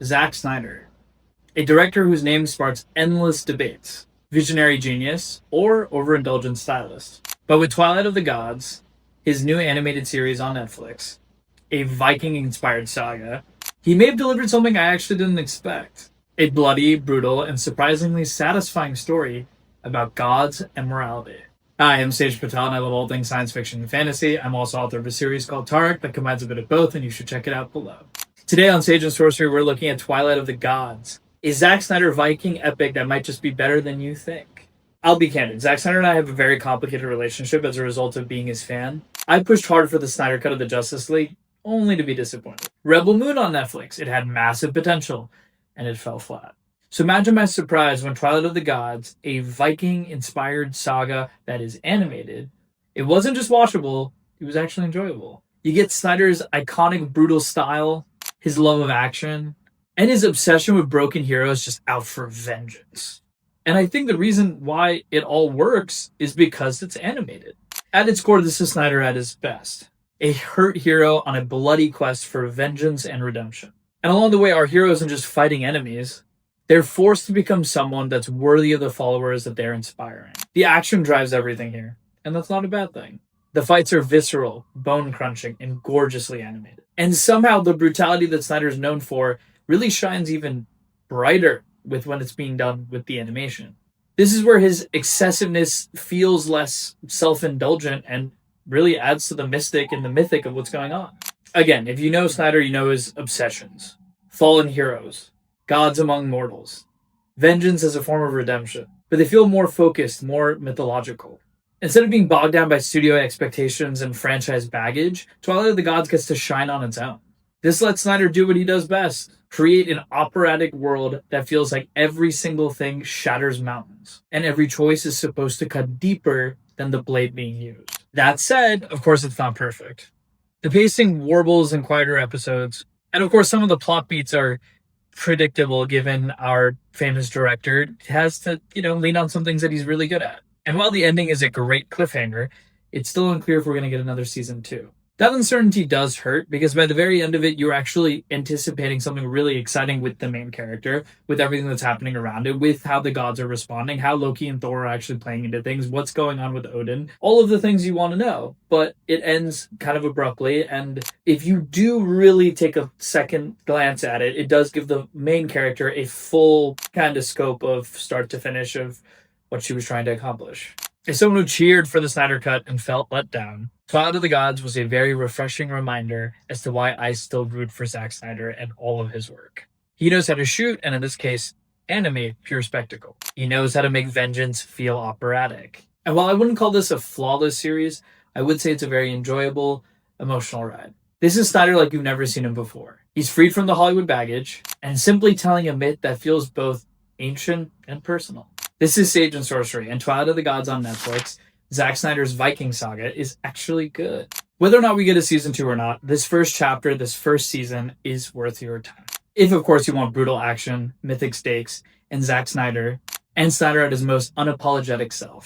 Zack Snyder, a director whose name sparks endless debates, visionary genius, or overindulgent stylist. But with Twilight of the Gods, his new animated series on Netflix, a Viking inspired saga, he may have delivered something I actually didn't expect. A bloody, brutal, and surprisingly satisfying story about gods and morality. Hi, I'm Sage Patel, and I love all things science fiction and fantasy. I'm also author of a series called Tarek that combines a bit of both, and you should check it out below. Today on Sage and Sorcery, we're looking at Twilight of the Gods, a Zack Snyder Viking epic that might just be better than you think. I'll be candid, Zack Snyder and I have a very complicated relationship as a result of being his fan. I pushed hard for the Snyder Cut of the Justice League, only to be disappointed. Rebel Moon on Netflix, it had massive potential, and it fell flat. So imagine my surprise when Twilight of the Gods, a Viking-inspired saga that is animated, it wasn't just watchable, it was actually enjoyable. You get Snyder's iconic brutal style, his love of action, and his obsession with broken heroes just out for vengeance. And I think the reason why it all works is because it's animated. At its core, this is Snyder at his best. A hurt hero on a bloody quest for vengeance and redemption. And along the way, our hero isn't just fighting enemies. They're forced to become someone that's worthy of the followers that they're inspiring. The action drives everything here, and that's not a bad thing. The fights are visceral, bone-crunching, and gorgeously animated. And somehow the brutality that Snyder's known for really shines even brighter with when it's being done with the animation. This is where his excessiveness feels less self-indulgent and really adds to the mystic and the mythic of what's going on. Again, if you know Snyder, you know his obsessions. Fallen heroes, gods among mortals, vengeance as a form of redemption. But they feel more focused, more mythological. Instead of being bogged down by studio expectations and franchise baggage, Twilight of the Gods gets to shine on its own. This lets Snyder do what he does best. Create an operatic world that feels like every single thing shatters mountains. And every choice is supposed to cut deeper than the blade being used. That said, of course it's not perfect. The pacing warbles in quieter episodes. And of course some of the plot beats are predictable given our famous director has to, lean on some things that he's really good at. And while the ending is a great cliffhanger, it's still unclear if we're going to get another season 2. That uncertainty does hurt because by the very end of it, you're actually anticipating something really exciting with the main character, with everything that's happening around it, with how the gods are responding, how Loki and Thor are actually playing into things, what's going on with Odin, all of the things you want to know. But it ends kind of abruptly, and if you do really take a second glance at it, it does give the main character a full kind of scope of start to finish of what she was trying to accomplish. As someone who cheered for the Snyder Cut and felt let down, Twilight of the Gods was a very refreshing reminder as to why I still root for Zack Snyder and all of his work. He knows how to shoot, and in this case, animate pure spectacle. He knows how to make vengeance feel operatic. And while I wouldn't call this a flawless series, I would say it's a very enjoyable, emotional ride. This is Snyder like you've never seen him before. He's freed from the Hollywood baggage and simply telling a myth that feels both ancient and personal. This is Sage and Sorcery, and Twilight of the Gods on Netflix, Zack Snyder's Viking saga, is actually good. Whether or not we get a season 2 or not, this first chapter, this first season, is worth your time. If, of course, you want brutal action, mythic stakes, and Zack Snyder, and Snyder at his most unapologetic self.